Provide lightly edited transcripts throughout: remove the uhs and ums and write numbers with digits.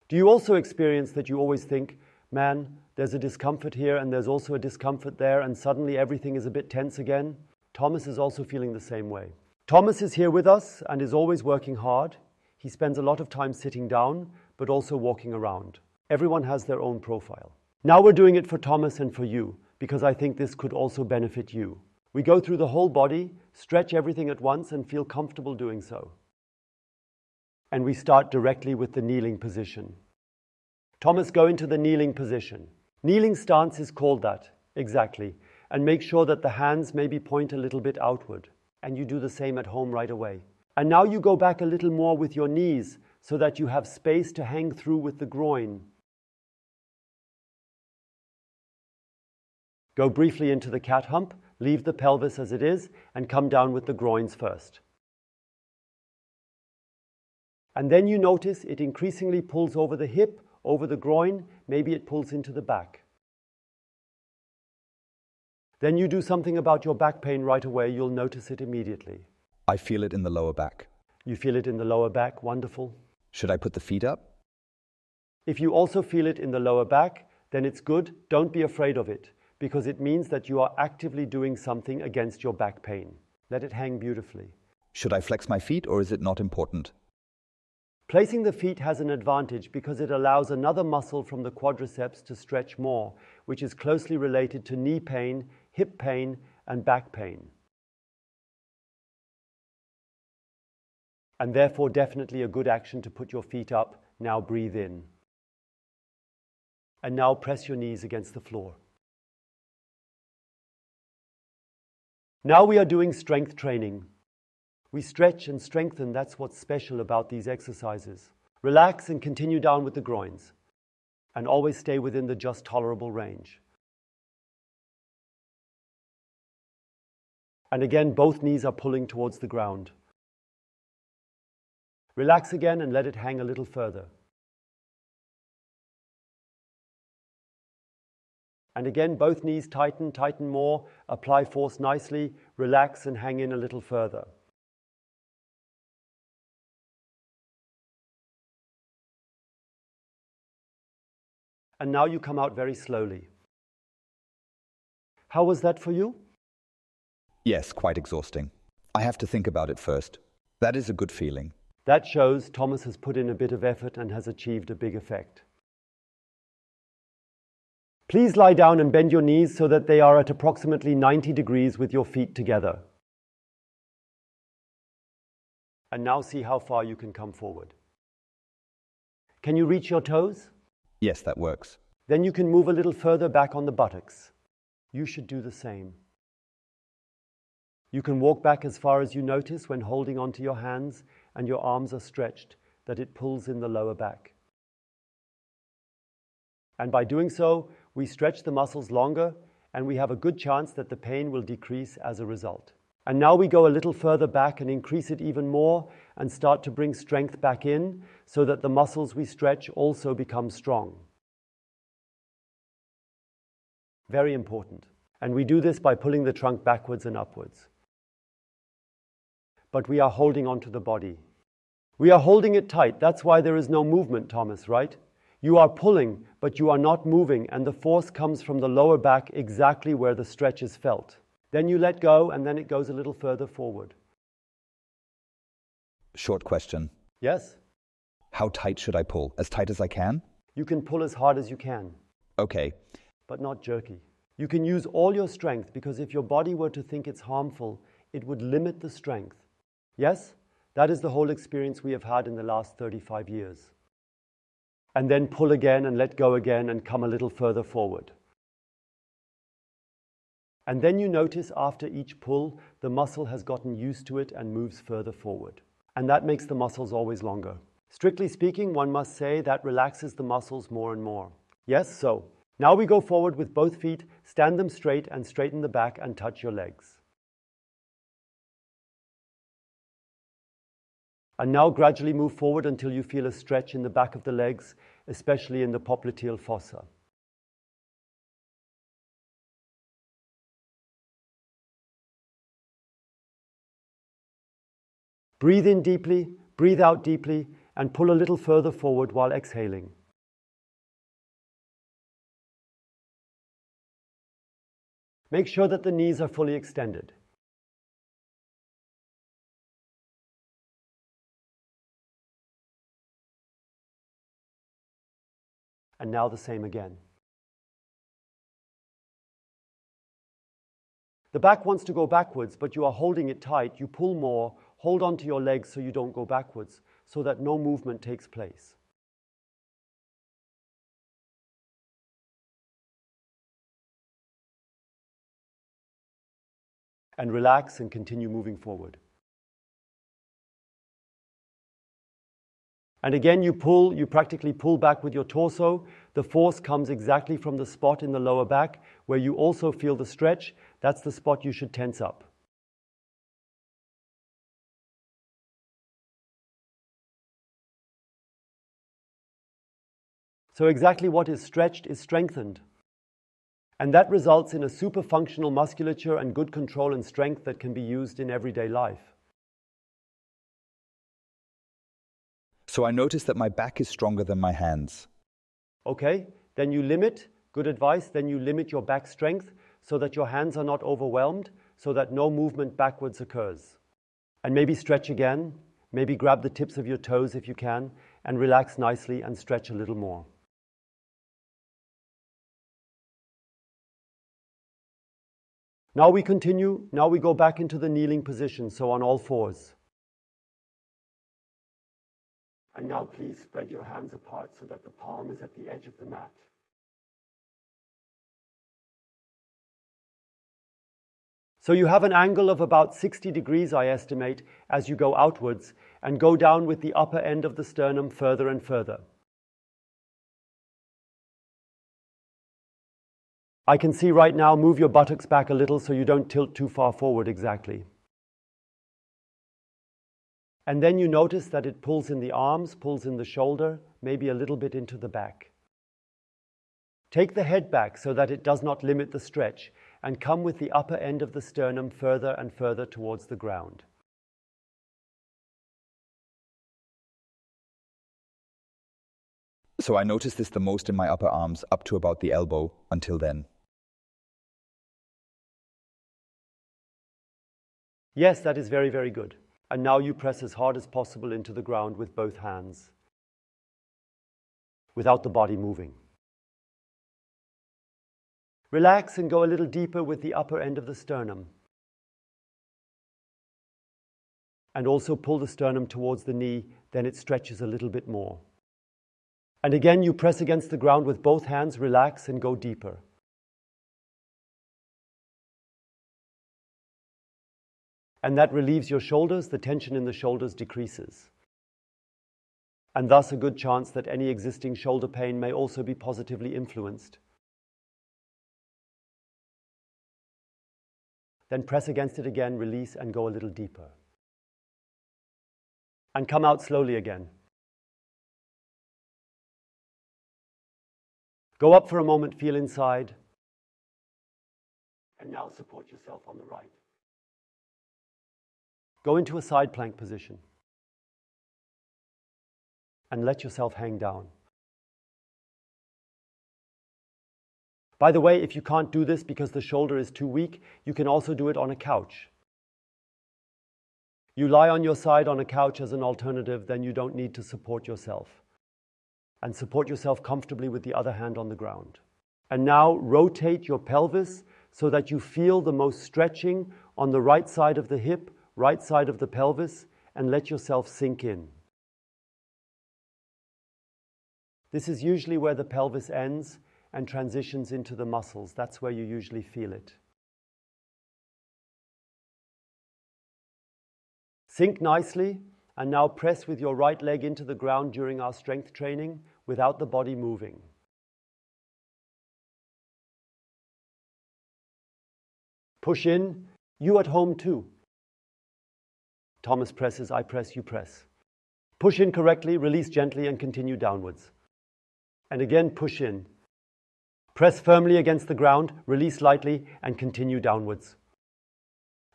Do you also experience that you always think, man, there's a discomfort here and there's also a discomfort there, and suddenly everything is a bit tense again? Thomas is also feeling the same way. Thomas is here with us and is always working hard. He spends a lot of time sitting down, but also walking around. Everyone has their own profile. Now we're doing it for Thomas and for you, because I think this could also benefit you. We go through the whole body, stretch everything at once, and feel comfortable doing so. And we start directly with the kneeling position. Thomas, go into the kneeling position. Kneeling stance is called that, exactly. And make sure that the hands maybe point a little bit outward. And you do the same at home right away. And now you go back a little more with your knees so that you have space to hang through with the groin. Go briefly into the cat hump, leave the pelvis as it is, and come down with the groins first. And then you notice it increasingly pulls over the hip, over the groin, maybe it pulls into the back. Then you do something about your back pain right away, you'll notice it immediately. I feel it in the lower back. You feel it in the lower back, wonderful. Should I put the feet up? If you also feel it in the lower back, then it's good, don't be afraid of it, because it means that you are actively doing something against your back pain. Let it hang beautifully. Should I flex my feet or is it not important? Placing the feet has an advantage because it allows another muscle from the quadriceps to stretch more, which is closely related to knee pain, hip pain, and back pain. And therefore definitely a good action to put your feet up. Now breathe in. And now press your knees against the floor. Now we are doing strength training. We stretch and strengthen, that's what's special about these exercises. Relax and continue down with the groins. And always stay within the just tolerable range. And again, both knees are pulling towards the ground. Relax again and let it hang a little further. And again, both knees tighten, tighten more, apply force nicely, relax and hang in a little further. And now you come out very slowly. How was that for you? Yes, quite exhausting. I have to think about it first. That is a good feeling. That shows Thomas has put in a bit of effort and has achieved a big effect. Please lie down and bend your knees so that they are at approximately 90 degrees with your feet together. And now see how far you can come forward. Can you reach your toes? Yes, that works. Then you can move a little further back on the buttocks. You should do the same. You can walk back as far as you notice when holding onto your hands and your arms are stretched, that it pulls in the lower back. And by doing so, we stretch the muscles longer and we have a good chance that the pain will decrease as a result. And now we go a little further back and increase it even more and start to bring strength back in so that the muscles we stretch also become strong. Very important. And we do this by pulling the trunk backwards and upwards. But we are holding onto the body. We are holding it tight. That's why there is no movement, Thomas, right? You are pulling, but you are not moving, and the force comes from the lower back exactly where the stretch is felt. Then you let go, and then it goes a little further forward. Short question. Yes? How tight should I pull? As tight as I can? You can pull as hard as you can. Okay. But not jerky. You can use all your strength, because if your body were to think it's harmful, it would limit the strength. Yes? That is the whole experience we have had in the last 35 years. And then pull again and let go again and come a little further forward. And then you notice after each pull, the muscle has gotten used to it and moves further forward. And that makes the muscles always longer. Strictly speaking, one must say that relaxes the muscles more and more. Yes, so now we go forward with both feet, stand them straight and straighten the back and touch your legs. And now gradually move forward until you feel a stretch in the back of the legs, especially in the popliteal fossa. Breathe in deeply, breathe out deeply, and pull a little further forward while exhaling. Make sure that the knees are fully extended. And now the same again. The back wants to go backwards, but you are holding it tight. You pull more, hold on to your legs so you don't go backwards, so that no movement takes place. And relax and continue moving forward. And again, you practically pull back with your torso. The force comes exactly from the spot in the lower back where you also feel the stretch. That's the spot you should tense up. So exactly what is stretched is strengthened. And that results in a super functional musculature and good control and strength that can be used in everyday life. So I notice that my back is stronger than my hands. Okay, then you limit, good advice, then you limit your back strength so that your hands are not overwhelmed, so that no movement backwards occurs. And maybe stretch again, maybe grab the tips of your toes if you can, and relax nicely and stretch a little more. Now we continue, now we go back into the kneeling position, so on all fours. And now please spread your hands apart so that the palm is at the edge of the mat. So you have an angle of about 60 degrees, I estimate, as you go outwards, and go down with the upper end of the sternum further and further. I can see right now, move your buttocks back a little so you don't tilt too far forward exactly. And then you notice that it pulls in the arms, pulls in the shoulder, maybe a little bit into the back. Take the head back so that it does not limit the stretch, and come with the upper end of the sternum further and further towards the ground. So I notice this the most in my upper arms, up to about the elbow, until then. Yes, that is very, very good. And now you press as hard as possible into the ground with both hands, without the body moving. Relax and go a little deeper with the upper end of the sternum. And also pull the sternum towards the knee, then it stretches a little bit more. And again, you press against the ground with both hands, relax and go deeper. And that relieves your shoulders, the tension in the shoulders decreases. And thus a good chance that any existing shoulder pain may also be positively influenced. Then press against it again, release and go a little deeper. And come out slowly again. Go up for a moment, feel inside. And now support yourself on the right. Go into a side plank position and let yourself hang down. By the way, if you can't do this because the shoulder is too weak, you can also do it on a couch. You lie on your side on a couch as an alternative, then you don't need to support yourself. And support yourself comfortably with the other hand on the ground. And now rotate your pelvis so that you feel the most stretching on the right side of the hip, right side of the pelvis, and let yourself sink in. This is usually where the pelvis ends and transitions into the muscles. That's where you usually feel it. Sink nicely, and now press with your right leg into the ground during our strength training without the body moving. Push in, you at home too. Thomas presses, I press, you press. Push in correctly, release gently, and continue downwards. And again, push in. Press firmly against the ground, release lightly, and continue downwards.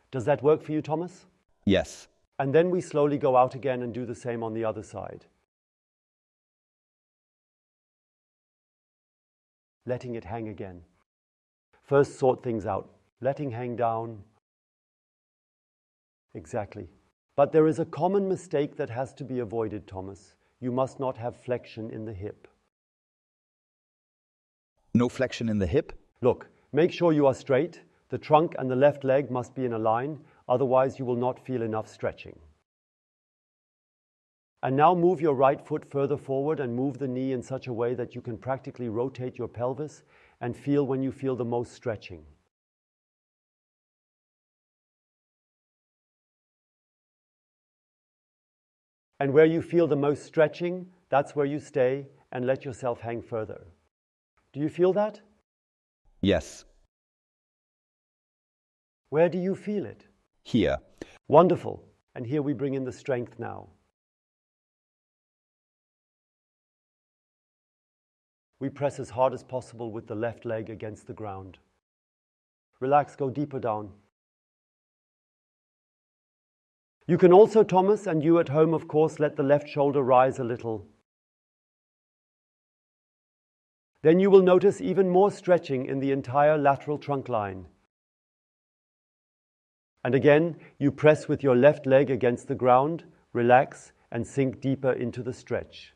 Does that work for you, Thomas? Yes. And then we slowly go out again and do the same on the other side. letting it hang again. First, sort things out. Letting hang down. Exactly. But there is a common mistake that has to be avoided, Thomas. You must not have flexion in the hip. No flexion in the hip? Look, make sure you are straight. The trunk and the left leg must be in a line, otherwise you will not feel enough stretching. And now move your right foot further forward and move the knee in such a way that you can practically rotate your pelvis and feel when you feel the most stretching. And where you feel the most stretching, that's where you stay and let yourself hang further. Do you feel that? Yes. Where do you feel it? Here. Wonderful. And here we bring in the strength now. We press as hard as possible with the left leg against the ground. Relax, go deeper down. You can also, Thomas, and you at home, of course, let the left shoulder rise a little. Then you will notice even more stretching in the entire lateral trunk line. And again, you press with your left leg against the ground, relax, and sink deeper into the stretch.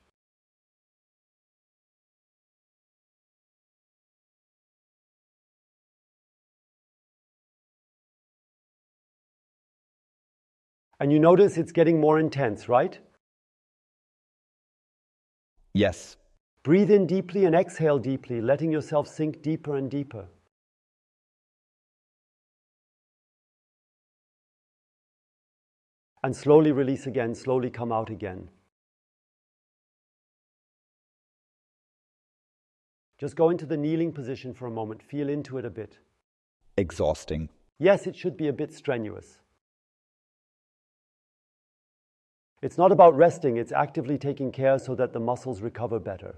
And you notice it's getting more intense, right? Yes. Breathe in deeply and exhale deeply, letting yourself sink deeper and deeper. And slowly release again, slowly come out again. Just go into the kneeling position for a moment, feel into it a bit. Exhausting. Yes, it should be a bit strenuous. It's not about resting, it's actively taking care so that the muscles recover better.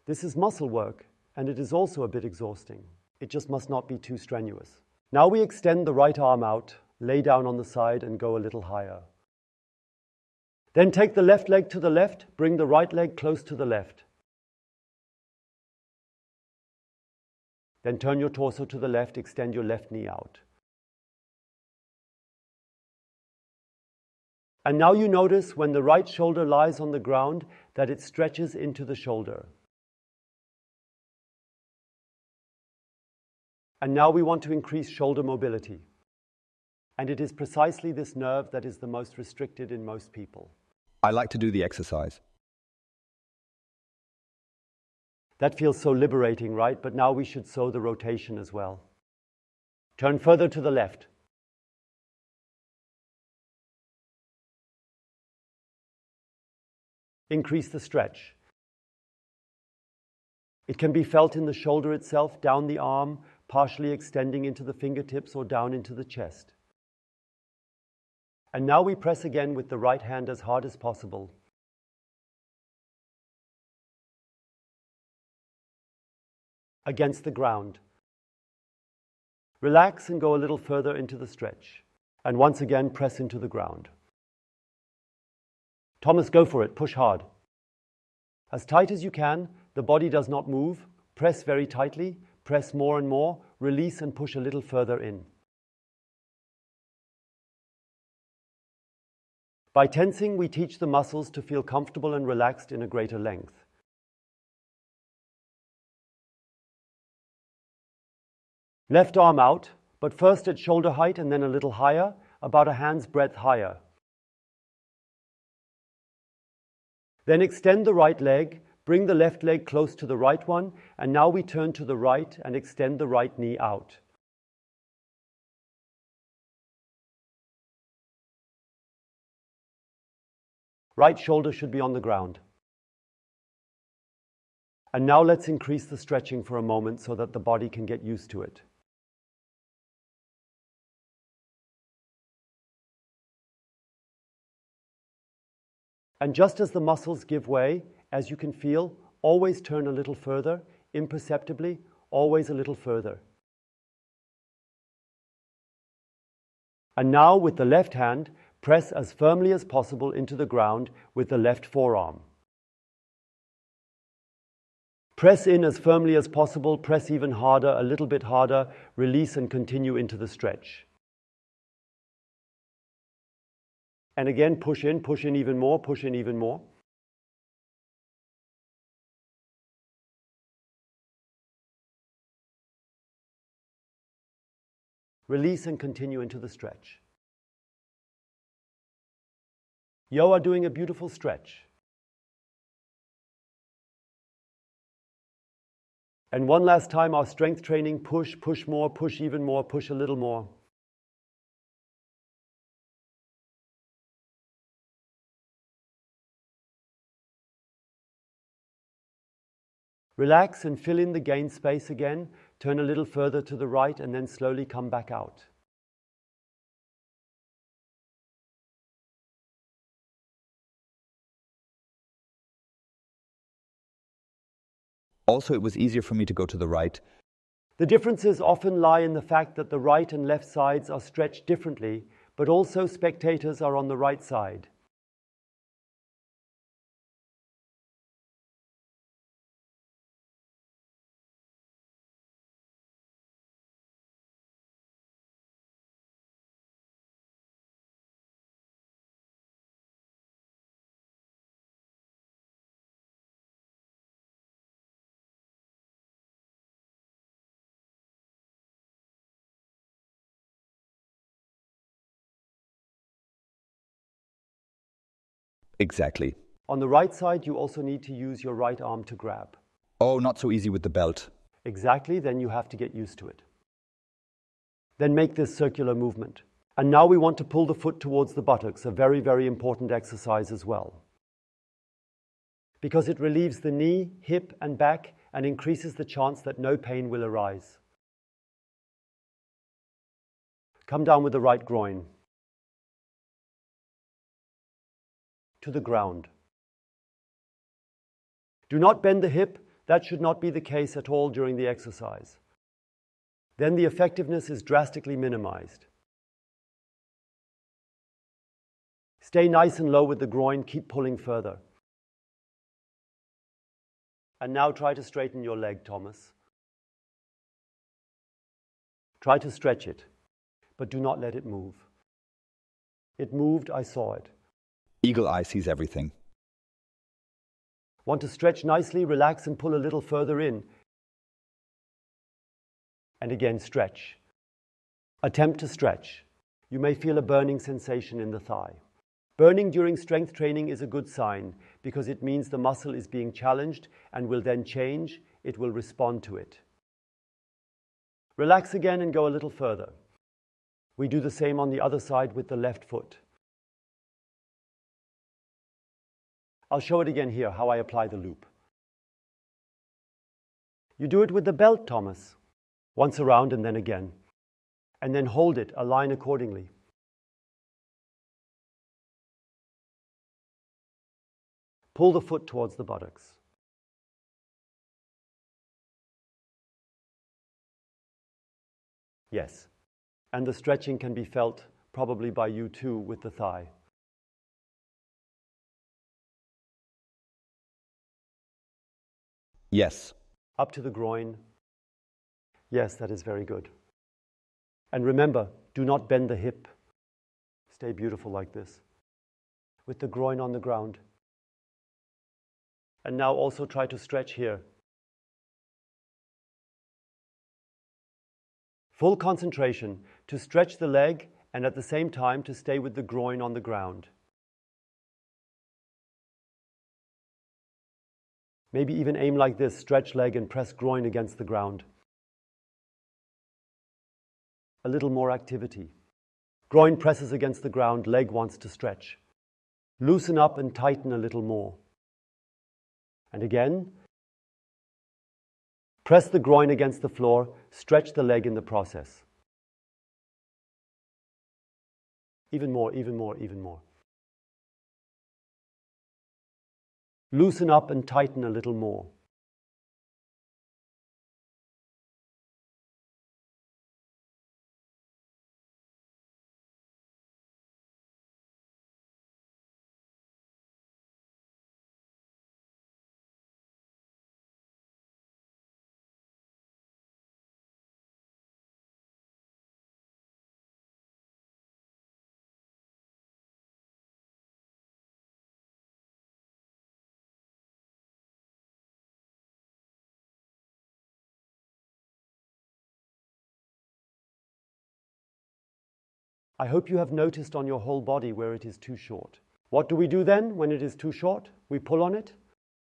This is muscle work, and it is also a bit exhausting. It just must not be too strenuous. Now we extend the right arm out, lay down on the side and go a little higher. Then take the left leg to the left, bring the right leg close to the left. Then turn your torso to the left, extend your left knee out. And now you notice when the right shoulder lies on the ground that it stretches into the shoulder. And now we want to increase shoulder mobility. And it is precisely this nerve that is the most restricted in most people. I like to do the exercise. That feels so liberating, right? But now we should show the rotation as well. Turn further to the left. Increase the stretch. It can be felt in the shoulder itself, down the arm, partially extending into the fingertips or down into the chest. And now we press again with the right hand as hard as possible. Against the ground. Relax and go a little further into the stretch. And once again, press into the ground. Thomas, go for it. Push hard. As tight as you can. The body does not move. Press very tightly. Press more and more. Release and push a little further in. By tensing, we teach the muscles to feel comfortable and relaxed in a greater length. Left arm out, but first at shoulder height and then a little higher, about a hand's breadth higher. Then extend the right leg, bring the left leg close to the right one, and now we turn to the right and extend the right knee out. Right shoulder should be on the ground. And now let's increase the stretching for a moment so that the body can get used to it. And just as the muscles give way, as you can feel, always turn a little further, imperceptibly, always a little further. And now with the left hand, press as firmly as possible into the ground with the left forearm. Press in as firmly as possible, press even harder, a little bit harder, release and continue into the stretch. And again, push in even more, push in even more. Release and continue into the stretch. You are doing a beautiful stretch. And one last time, our strength training, push, push more, push even more, push a little more. Relax and fill in the gain space again. Turn a little further to the right and then slowly come back out. Also, it was easier for me to go to the right. The differences often lie in the fact that the right and left sides are stretched differently, but also spectators are on the right side. Exactly. On the right side, you also need to use your right arm to grab. Oh, not so easy with the belt. Exactly, then you have to get used to it. Then make this circular movement. And now we want to pull the foot towards the buttocks, a very, very important exercise as well. Because it relieves the knee, hip and back and increases the chance that no pain will arise. Come down with the right groin. To the ground. Do not bend the hip. That should not be the case at all during the exercise. Then the effectiveness is drastically minimized. Stay nice and low with the groin. Keep pulling further. And now try to straighten your leg, Thomas. Try to stretch it, but do not let it move. It moved, I saw it. Eagle eye sees everything. Want to stretch nicely, relax and pull a little further in. And again, stretch. Attempt to stretch. You may feel a burning sensation in the thigh. Burning during strength training is a good sign because it means the muscle is being challenged and will then change. It will respond to it. Relax again and go a little further. We do the same on the other side with the left foot. I'll show it again here, how I apply the loop. You do it with the belt, Thomas. Once around and then again. And then hold it, align accordingly. Pull the foot towards the buttocks. Yes. And the stretching can be felt probably by you too with the thigh. Yes. Up to the groin. Yes, that is very good. And remember, do not bend the hip. Stay beautiful like this. With the groin on the ground. And now also try to stretch here. Full concentration to stretch the leg and at the same time to stay with the groin on the ground. Maybe even aim like this, stretch leg and press groin against the ground. A little more activity. Groin presses against the ground, leg wants to stretch. Loosen up and tighten a little more. And again, press the groin against the floor, stretch the leg in the process. Even more, even more, even more. Loosen up and tighten a little more. I hope you have noticed on your whole body where it is too short. What do we do then when it is too short? We pull on it.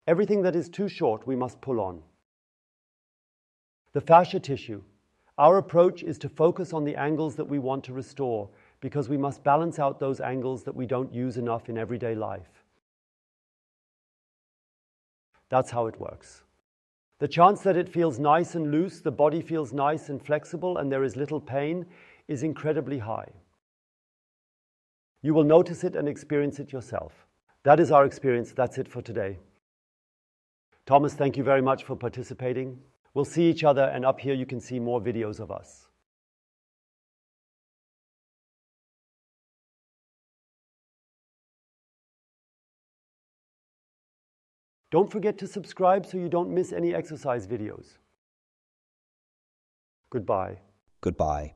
Everything that is too short, we must pull on. The fascia tissue. Our approach is to focus on the angles that we want to restore, because we must balance out those angles that we don't use enough in everyday life. That's how it works. The chance that it feels nice and loose, the body feels nice and flexible, and there is little pain is incredibly high. You will notice it and experience it yourself. That is our experience. That's it for today. Thomas, thank you very much for participating. We'll see each other, and up here you can see more videos of us. Don't forget to subscribe so you don't miss any exercise videos. Goodbye. Goodbye.